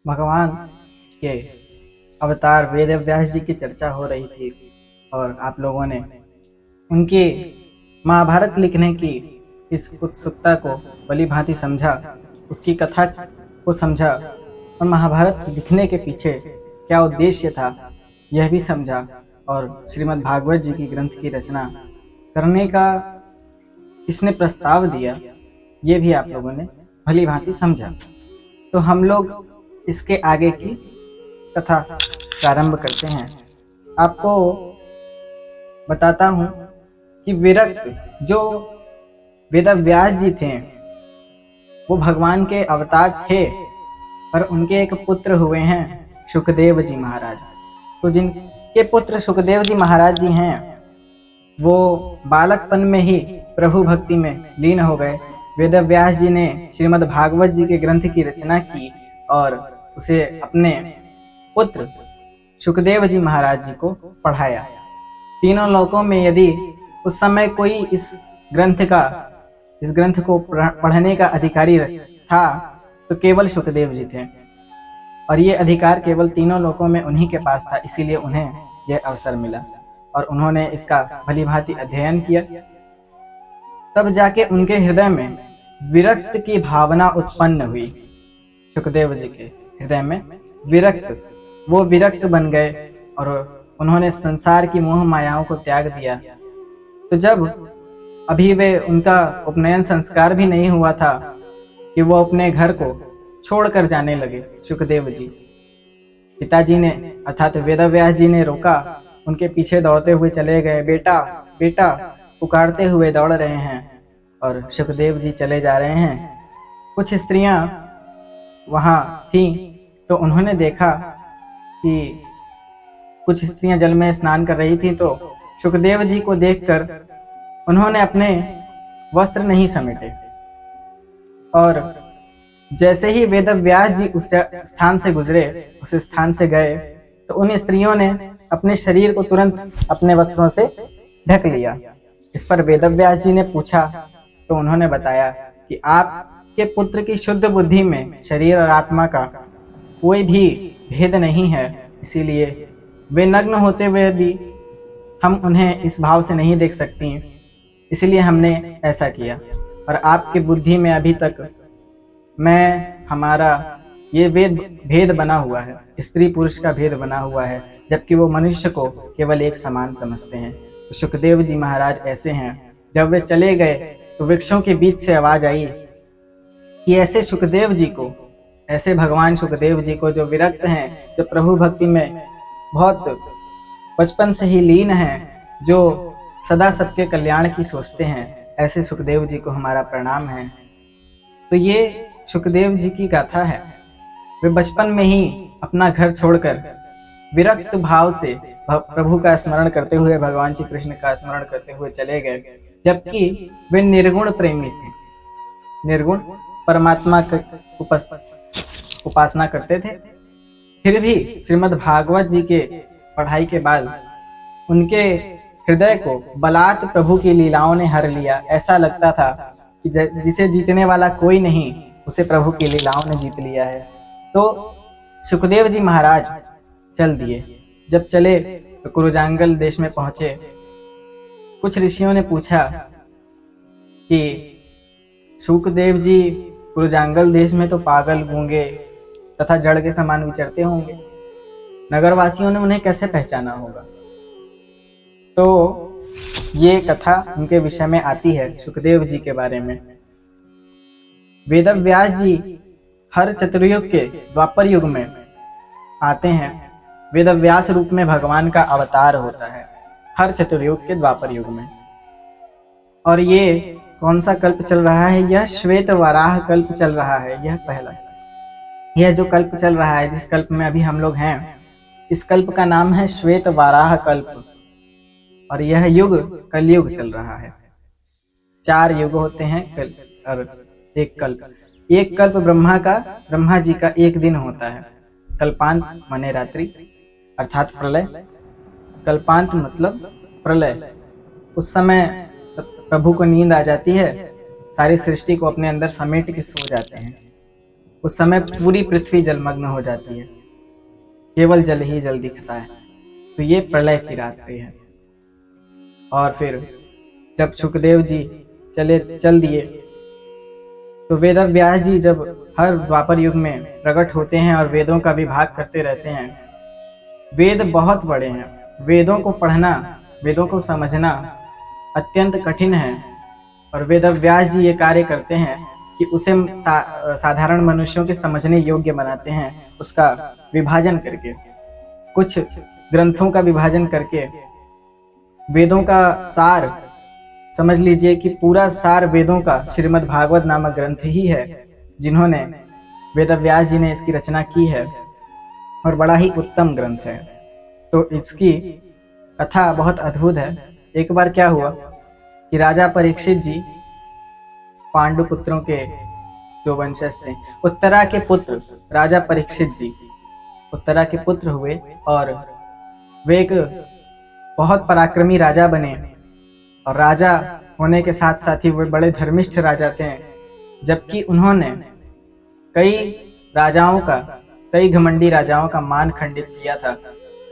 भगवान के अवतार वेद व्यास जी की चर्चा हो रही थी और आप लोगों ने उनके महाभारत लिखने की इस उत्सुकता को भली भांति समझा, उसकी कथा को समझा और महाभारत लिखने के पीछे क्या उद्देश्य था यह भी समझा और श्रीमद् भागवत जी की ग्रंथ की रचना करने का किसने प्रस्ताव दिया ये भी आप लोगों ने भली भांति समझा। तो हम लोग इसके आगे की कथा प्रारंभ करते हैं। आपको बताता हूँ कि विरक्त जो वेदव्यास जी थे वो भगवान के अवतार थे, पर उनके एक पुत्र हुए हैं सुखदेव जी महाराज। तो जिनके पुत्र सुखदेव जी महाराज जी हैं वो बालकपन में ही प्रभु भक्ति में लीन हो गए। वेदव्यास जी ने श्रीमद् भागवत जी के ग्रंथ की रचना की और उसे अपने पुत्र सुखदेव जी महाराज जी को पढ़ाया। तीनों लोकों में यदि उस समय कोई इस ग्रंथ को पढ़ने का अधिकारी था तो केवल सुखदेव जी थे और ये अधिकार केवल तीनों लोकों में उन्हीं के पास था, इसीलिए उन्हें यह अवसर मिला और उन्होंने इसका भली भांति अध्ययन किया। तब जाके उनके हृदय में विरक्त की भावना उत्पन्न हुई। सुखदेव जी के हृदय में वो विरक्त बन गए और उन्होंने संसार की मोह मायाओं को त्याग दिया। तो जब अभी वे उनका उपनयन संस्कार भी नहीं हुआ था कि वो अपने घर को छोड़कर जाने लगे, सुखदेव जी पिताजी ने अर्थात वेदव्यास जी ने रोका, उनके पीछे दौड़ते हुए चले गए। बेटा बेटा पुकारते हुए दौड़ रहे हैं और सुखदेव जी चले जा रहे हैं। कुछ स्त्रियां वहां थी तो उन्होंने देखा कि कुछ स्त्रियां जल में स्नान कर रही थी, तो सुखदेव जी को देखकर उन्होंने अपने वस्त्र नहीं समेटे और जैसे ही वेदव्यास जी उस स्थान से गुजरे, उस स्थान से गए, तो उन स्त्रियों ने अपने शरीर को तुरंत अपने वस्त्रों से ढक लिया। इस पर वेदव्यास जी ने पूछा तो उन्होंने बताया कि आपके पुत्र की शुद्ध बुद्धि में शरीर और आत्मा का कोई भी भेद नहीं है, इसीलिए वे नग्न होते हुए भी हम उन्हें इस भाव से नहीं देख सकती, इसलिए हमने ऐसा किया। और आपकी बुद्धि में अभी तक हमारा ये भेद बना हुआ है, स्त्री पुरुष का भेद बना हुआ है, जबकि वो मनुष्य को केवल एक समान समझते हैं। तो सुखदेव जी महाराज ऐसे हैं। जब वे चले गए तो वृक्षों के बीच से आवाज आई कि ऐसे सुखदेव जी को, ऐसे भगवान सुखदेव जी को जो विरक्त हैं, जो प्रभु भक्ति में बहुत बचपन से ही लीन हैं, जो सदा सबके कल्याण की सोचते हैं, ऐसे सुखदेव जी को हमारा प्रणाम है। तो ये सुखदेव जी की गाथा है। वे बचपन में ही अपना घर छोड़कर विरक्त भाव से प्रभु का स्मरण करते हुए, भगवान श्री कृष्ण का स्मरण करते हुए चले गए, जबकि वे निर्गुण प्रेमी थे, निर्गुण परमात्मा की उपासना करते थे। फिर भी श्रीमद् भागवत जी के पढ़ाई के बाद उनके हृदय को बलात् प्रभु की लीलाओं ने हर लिया। ऐसा लगता था कि जिसे जीतने वाला कोई नहीं, उसे प्रभु की लीलाओं ने जीत लिया है। तो सुखदेव जी महाराज चल दिए। जब चले तो कुरुजांगल देश में पहुंचे। कुछ ऋषियों ने पूछा कि सुखदेव जी कुरुजांगल देश में तो पागल, गूंगे तथा जड़ के समान विचरते होंगे, नगरवासियों ने उन्हें कैसे पहचाना होगा। तो ये कथा उनके विषय में आती है, सुखदेव जी के बारे में। वेदव्यास जी हर चतुर्युग के द्वापर युग में आते हैं। वेदव्यास रूप में भगवान का अवतार होता है हर चतुर्युग के द्वापर युग में। और ये कौन सा कल्प चल रहा है? यह श्वेत वराह कल्प चल रहा है। यह पहला, यह जो कल्प चल रहा है, जिस कल्प में अभी हम लोग हैं, इस कल्प का नाम है श्वेत वराह कल्प। और यह युग कलयुग चल रहा है। 4 युग होते हैं और एक कल्प। एक कल्प ब्रह्मा जी का एक दिन होता है। कल्पांत माने रात्रि अर्थात प्रलय, कल्पांत मतलब प्रलय, उस समय प्रभु को नींद आ जाती है, सारी सृष्टि को अपने अंदर समेट के सो जाते हैं। उस समय पूरी पृथ्वी जलमग्न हो जाती है, केवल जल ही जल दिखता है। तो ये प्रलय की रात्रि है। और फिर जब सुखदेव जी चल दिए तो वेद व्यास जी जब हर द्वापर युग में प्रकट होते हैं और वेदों का विभाग करते रहते हैं। वेद बहुत बड़े हैं, वेदों को पढ़ना, वेदों को समझना अत्यंत कठिन है, और वेद व्यास जी ये कार्य करते हैं कि उसे साधारण मनुष्यों के समझने योग्य बनाते हैं, उसका विभाजन करके, कुछ ग्रंथों का विभाजन करके वेदों का सार, समझ लीजिए कि पूरा सार वेदों का श्रीमद् भागवत नामक ग्रंथ ही है, जिन्होंने वेद व्यास जी ने इसकी रचना की है, और बड़ा ही उत्तम ग्रंथ है। तो इसकी कथा बहुत अद्भुत है। एक बार क्या हुआ कि राजा परीक्षित जी पांडु पुत्रों के जो वंशज थे, उत्तरा के पुत्र राजा परीक्षित जी उत्तरा के पुत्र हुए, और वे एक बहुत पराक्रमी राजा बने, और राजा होने के साथ साथ ही वे बड़े धर्मिष्ठ राजा थे। जबकि उन्होंने कई घमंडी राजाओं का मान खंडित किया था,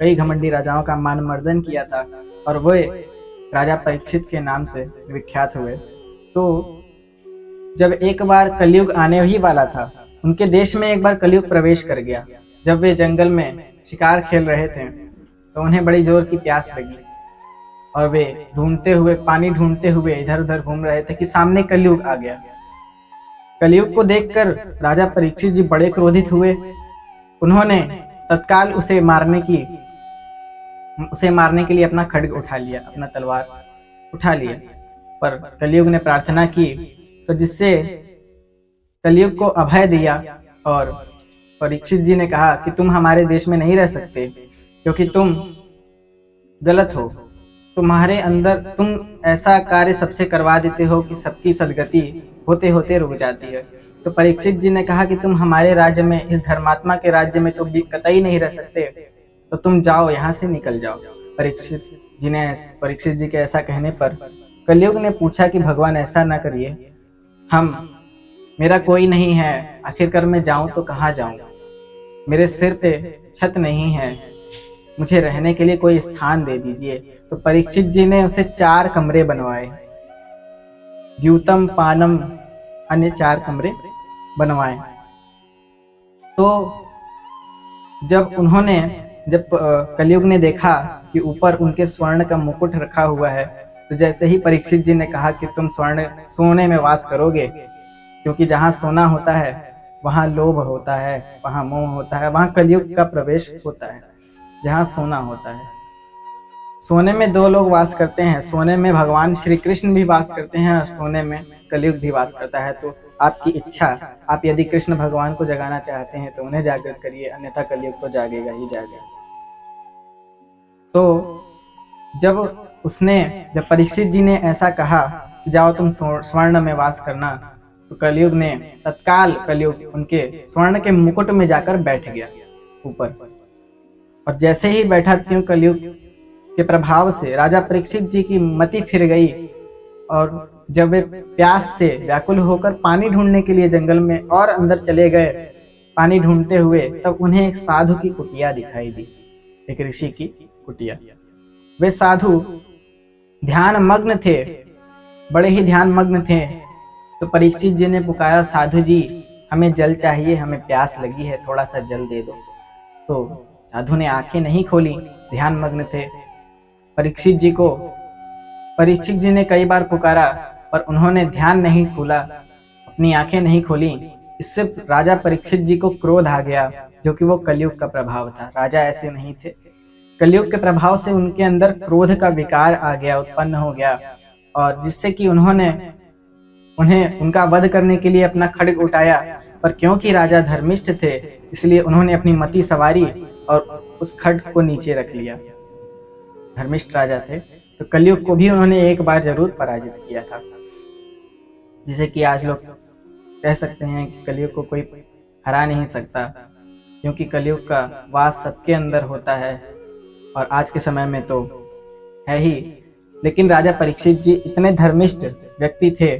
कई घमंडी राजाओं का मान मर्दन किया था, और वे राजा परीक्षित के नाम से विख्यात हुए। तो जब एक बार कलयुग आने ही वाला था, उनके देश में एक बार कलयुग प्रवेश कर गया। जब वे जंगल में शिकार खेल रहे थे तो उन्हें बड़ी जोर की प्यास लगी, और वे पानी ढूंढते हुए इधर उधर घूम रहे थे कि सामने कलयुग आ गया। कलयुग को देखकर राजा परीक्षित जी बड़े क्रोधित हुए। उन्होंने तत्काल उसे मारने के लिए अपना खड्ग उठा लिया, अपना तलवार उठा लिया। पर कलयुग ने प्रार्थना की, तो जिससे कलयुग को अभय दिया, और परीक्षित जी ने कहा कि तुम हमारे देश में नहीं रह सकते, क्योंकि तुम गलत हो, तुम्हारे अंदर तुम ऐसा कार्य सबसे करवा देते हो कि सबकी सदगति होते होते रुक जाती है। तो परीक्षित जी ने कहा कि तुम हमारे राज्य में, इस धर्मात्मा के राज्य में तो कतई नहीं रह सकते, तो तुम जाओ, यहाँ से निकल जाओ। परीक्षित जी के ऐसा कहने पर कलयुग ने पूछा कि भगवान ऐसा ना करिए, मेरा कोई नहीं है, आखिरकार मैं जाऊं तो कहाँ जाऊं, मेरे सिर पे छत नहीं है, मुझे रहने के लिए कोई स्थान दे दीजिए। तो परीक्षित जी ने उसे 4 कमरे बनवाए, द्यूतम पानम अन्य 4 कमरे बनवाए। तो जब कलयुग ने देखा कि ऊपर उनके स्वर्ण का मुकुट रखा हुआ है, तो जैसे ही परीक्षित जी ने कहा कि तुम सोने में वास करोगे, क्योंकि जहाँ सोना होता है वहाँ लोभ होता है, वहाँ मोह होता है, वहाँ कलयुग का प्रवेश होता है। जहाँ सोना होता है, सोने में 2 लोग वास करते हैं, सोने में भगवान श्री कृष्ण भी वास करते हैं, और सोने में कलयुग भी वास करता है। तो आपकी इच्छा, आप यदि कृष्ण भगवान को जगाना चाहते हैं तो उन्हें जागृत करिए, अन्यथा कलयुग तो जागेगा ही जागेगा। तो जब परीक्षित जी ने ऐसा कहा कि जाओ तुम स्वर्ण में वास करना, तो कलयुग ने तत्काल उनके स्वर्ण के मुकुट में जाकर बैठ गया ऊपर। और जैसे ही बैठा, त्यों कलयुग के प्रभाव से राजा परीक्षित जी की मति फिर गई, और जब वे प्यास से व्याकुल होकर पानी ढूंढने के लिए जंगल में और अंदर चले गए, पानी ढूंढते हुए, तब उन्हें एक साधु की कुटिया दिखाई दी, एक ऋषि की कुटिया। वे साधु ध्यान मग्न थे, बड़े ही ध्यान मग्न थे। तो परीक्षित जी ने पुकारा, साधु जी हमें जल चाहिए, हमें प्यास लगी है, थोड़ा सा जल दे दो। तो साधु ने आंखें नहीं खोली, ध्यान मग्न थे। परीक्षित जी ने कई बार पुकारा, पर उन्होंने ध्यान नहीं खोला, अपनी आंखें नहीं खोली। इससे राजा परीक्षित जी को क्रोध आ गया, जो कि वो कलयुग का प्रभाव था। राजा ऐसे नहीं थे, कलयुग के प्रभाव से उनके अंदर क्रोध का विकार आ गया, उत्पन्न हो गया, और जिससे कि उन्हें उनका वध करने के लिए अपना खड्ग उठाया। पर क्योंकि राजा धर्मिष्ठ थे, इसलिए उन्होंने अपनी मति सवारी और उस खड्ग को नीचे रख लिया। धर्मिष्ठ राजा थे, तो कलयुग को भी उन्होंने एक बार जरूर पराजित किया था। जिसे कि आज लोग कह सकते हैं कि कलयुग को कोई हरा नहीं सकता, क्योंकि कलयुग का वास सबके अंदर होता है। और आज के समय में तो है ही, लेकिन राजा परीक्षित जी इतने धर्मिष्ठ व्यक्ति थे,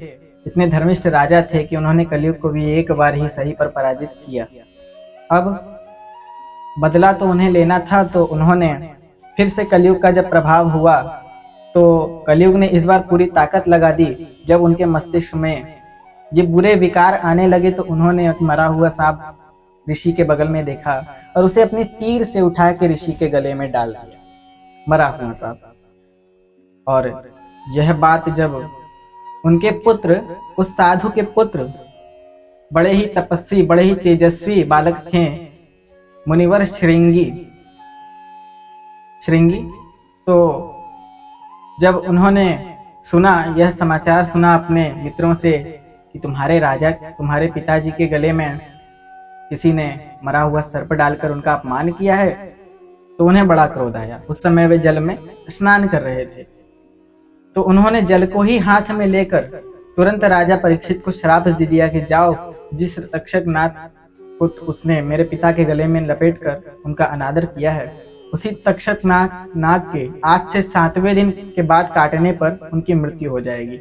इतने धर्मिष्ठ राजा थे कि उन्होंने कलयुग को भी एक बार ही सही पर पराजित किया। अब बदला तो उन्हें लेना था, तो उन्होंने फिर से कलयुग का जब प्रभाव हुआ तो कलयुग ने इस बार पूरी ताकत लगा दी। जब उनके मस्तिष्क में ये बुरे विकार आने लगे तो उन्होंने मरा हुआ सांप ऋषि के बगल में देखा और उसे अपनी तीर से उठा के ऋषि के गले में डाल दिया, मरा हुआ सांप। और यह बात जब उनके पुत्र, उस साधु के पुत्र, बड़े ही तपस्वी, बड़े ही तेजस्वी बालक थे, मुनिवर श्रृंगी, तो जब उन्होंने सुना, यह समाचार सुना अपने मित्रों से कि तुम्हारे राजा, तुम्हारे पिताजी के गले में किसी ने मरा हुआ सर्प डालकर उनका अपमान किया है, तो उन्हें बड़ा क्रोध आया। उस समय वे जल में स्नान कर रहे थे, तो उन्होंने जल को ही हाथ में लेकर तुरंत राजा परीक्षित को श्राप दे दिया कि जाओ, जिस तक्षक नाग को उसने मेरे पिता के गले में लपेटकर उनका अनादर किया है, उसी तक्षक नाग के आज से 7वें दिन के बाद काटने पर उनकी मृत्यु हो जाएगी।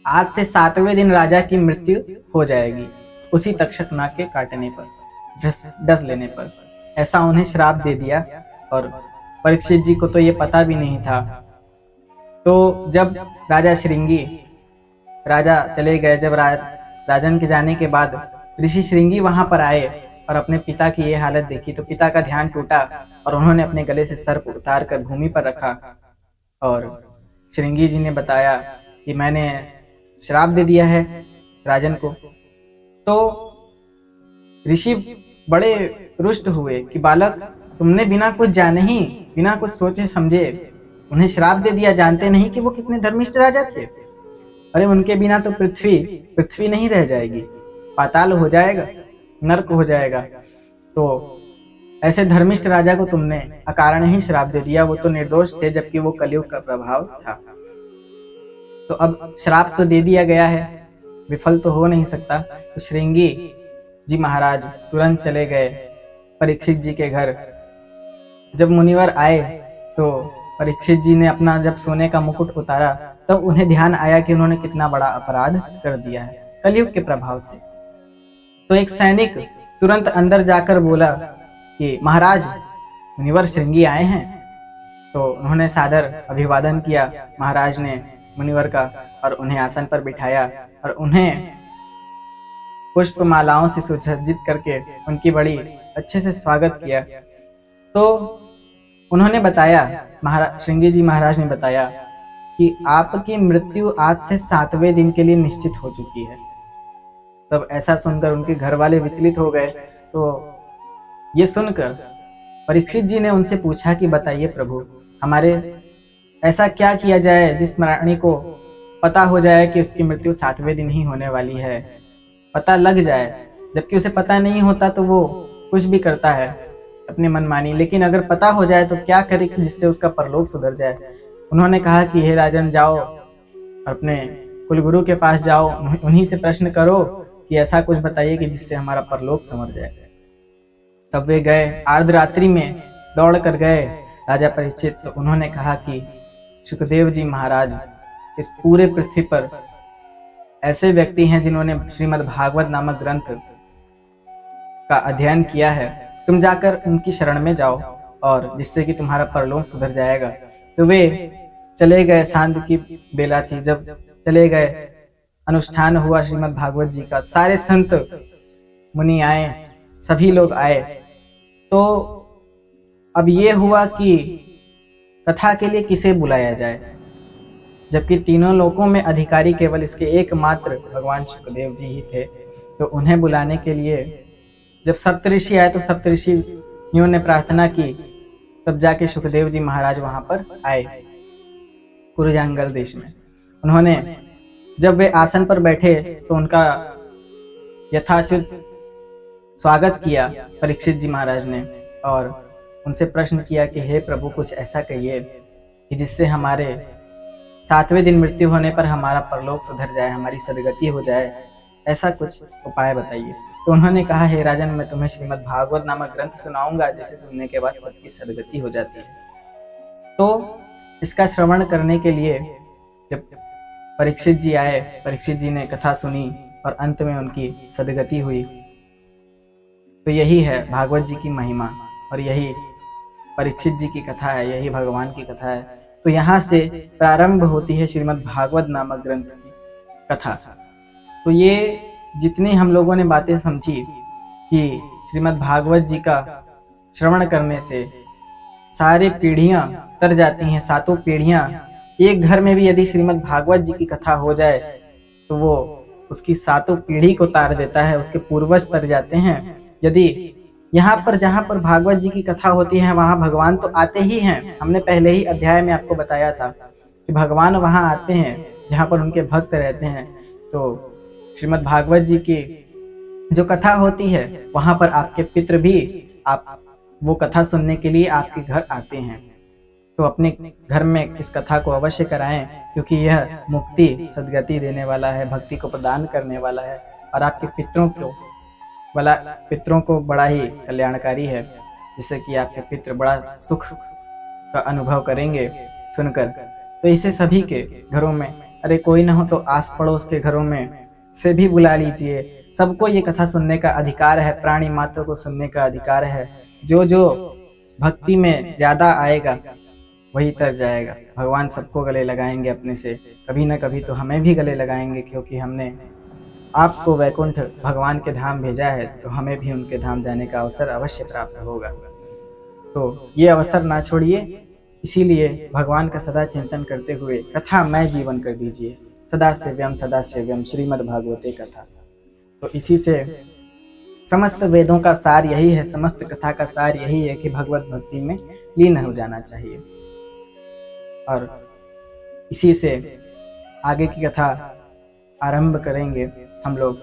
आज से 7वें दिन राजा की मृत्यु हो जाएगी, उसी तक्षक नाग के काटने पर, डस लेने पर। ऐसा उन्हें श्राप दे दिया और परीक्षित जी को तो ये पता भी नहीं था। तो जब राजा श्रृंगी, राजा चले गए, जब राजन के जाने के बाद ऋषि श्रृंगी वहां पर आए और अपने पिता की ये हालत देखी तो पिता का ध्यान टूटा और उन्होंने अपने गले से सर्प उतार कर भूमि पर रखा और श्रृंगी जी ने बताया कि मैंने श्राप दे दिया है राजन को। तो ऋषि बड़े रुष्ट हुए कि बालक, तुमने बिना कुछ जाने ही, बिना कुछ सोचे समझे उन्हें श्राप दे दिया, जानते नहीं कि वो कितने धर्मिष्ठ राजा थे। अरे उनके बिना तो पृथ्वी नहीं रह जाएगी, पाताल हो जाएगा, नर्क हो जाएगा। तो ऐसे धर्मिष्ठ राजा को तुमने अकारण ही श्राप दे दिया, वो तो निर्दोष थे, जबकि वो कलयुग का प्रभाव था। तो अब श्राप तो दे दिया गया है, विफल तो हो नहीं सकता। तो श्रृंगी जी महाराज तुरंत चले गए परीक्षित जी के घर। जब मुनिवर आए तो परीक्षित जी ने अपना जब सोने का मुकुट उतारा, तब उन्हें ध्यान आया कि उन्होंने कितना बड़ा अपराध कर दिया है कलयुग के प्रभाव से। तो एक सैनिक तुरंत अंदर जाकर बोला कि महाराज, मुनिवर श्रृंगी आए हैं। तो उन्होंने सादर अभिवादन किया महाराज ने मुनिवर का और उन्हें आसन पर बिठाया और उन्हें पुष्प मालाओं से सुसज्जित करके उनकी बड़ी अच्छे से स्वागत किया। तो उन्होंने बताया, श्रृंगी जी महाराज ने बताया कि आपकी मृत्यु आज से 7वें दिन के लिए निश्चित हो चुकी है। तब ऐसा सुनकर उनके घर वाले विचलित हो गए। तो ये सुनकर परीक्षित जी ने उनसे पूछा कि बताइए प्रभु, हमारे ऐसा क्या किया जाए जिस प्राणी को पता हो जाए कि उसकी मृत्यु 7वें दिन ही होने वाली है, पता लग जाए, जबकि उसे पता नहीं होता तो वो कुछ भी करता है अपनी मनमानी, लेकिन अगर पता हो जाए तो क्या करे कि जिससे उसका परलोक सुधर जाए। उन्होंने कहा कि हे राजन, जाओ अपने कुलगुरु के पास जाओ, उन्हीं से प्रश्न करो कि ऐसा कुछ बताइए कि जिससे हमारा परलोक संवर जाए। तब वे गए, अर्धरात्रि में दौड़ कर गए राजा परीक्षित। तो उन्होंने कहा कि सुखदेव जी महाराज, इस पूरे पृथ्वी पर ऐसे व्यक्ति हैं जिन्होंने श्रीमद् भागवत नामक ग्रंथ का अध्ययन किया है, तुम जाकर उनकी शरण में जाओ और जिससे कि तुम्हारा परलोक सुधर जाएगा। तो वे चले गए, सांझ की बेला थी, जब चले गए, अनुष्ठान हुआ श्रीमद् भागवत जी का, सारे संत मुनि आए, सभी लोग आए। तो अब ये हुआ कि कथा के लिए किसे बुलाया जाए, जबकि तीनों लोकों में अधिकारी केवल इसके एकमात्र भगवान सुखदेव जी ही थे। तो उन्हें बुलाने के लिए जब सप्तऋषि आए तो सप्तऋषियों ने प्रार्थना की, तब जाके सुखदेव जी महाराज वहां पर आए कुरुजांगल देश में। उन्होंने जब वे आसन पर बैठे तो उनका यथाचित स्वागत किया परीक्षित जी महाराज ने और उनसे प्रश्न किया कि हे प्रभु, कुछ ऐसा कहिए कि जिससे हमारे 7वें दिन मृत्यु होने पर हमारा परलोक सुधर जाए, हमारी सदगति हो जाए, ऐसा कुछ उपाय बताइए। तो उन्होंने कहा, हे राजन, मैं तुम्हें श्रीमद् भागवत नामक ग्रंथ सुनाऊंगा जिसे सुनने के बाद सबकी सदगति हो जाती है। तो इसका श्रवण करने के लिए जब परीक्षित जी आए, परीक्षित जी ने कथा सुनी और अंत में उनकी सदगति हुई। तो यही है भागवत जी की महिमा और यही परीक्षित जी की कथा है, यही भगवान की कथा है। तो यहाँ से प्रारंभ होती है श्रीमद् भागवत नामक ग्रंथ की कथा। तो ये जितनी हम लोगों ने बातें समझी कि श्रीमद् भागवत जी का श्रवण करने से सारी पीढ़ियां तर जाती हैं, सातों पीढ़ियां। एक घर में भी यदि श्रीमद् भागवत जी की कथा हो जाए तो वो उसकी सातों पीढ़ी को तार देता है, उसके पूर्वज तर जाते हैं। यदि यहाँ पर जहाँ पर भागवत जी की कथा होती है वहाँ भगवान तो आते ही हैं। हमने पहले ही अध्याय में आपको बताया था कि भगवान वहाँ आते हैं जहाँ पर उनके भक्त रहते हैं। तो श्रीमद् भागवत जी की जो कथा होती है वहाँ पर आपके पितृ भी आप वो कथा सुनने के लिए आपके घर आते हैं। तो अपने घर में इस कथा को अवश्य कराएं, क्योंकि यह मुक्ति सद्गति देने वाला है, भक्ति को प्रदान करने वाला है और आपके पितरों को बड़ा ही कल्याणकारी है, जिससे कि आपके पितृ बड़ा सुख का अनुभव करेंगे सुनकर। तो इसे सभी के घरों में, अरे कोई ना हो तो आस पड़ोस के घरों में से भी बुला लीजिए। सबको ये कथा सुनने का अधिकार है, प्राणी मात्र को सुनने का अधिकार है। जो जो भक्ति में ज्यादा आएगा वही तर जाएगा। भगवान सबको गले लगाएंगे अपने से, कभी ना कभी तो हमें भी गले लगाएंगे, क्योंकि हमने आपको वैकुंठ भगवान के धाम भेजा है, तो हमें भी उनके धाम जाने का अवसर अवश्य प्राप्त होगा। तो ये अवसर ना छोड़िए, इसीलिए भगवान का सदा चिंतन करते हुए कथा मैं जीवन कर दीजिए। सदा सेव्यम श्रीमद् भागवते कथा। तो इसी से समस्त वेदों का सार यही है, समस्त कथा का सार यही है कि भगवत भक्ति में लीन हो जाना चाहिए। और इसी से आगे की कथा आरंभ करेंगे हम लोग।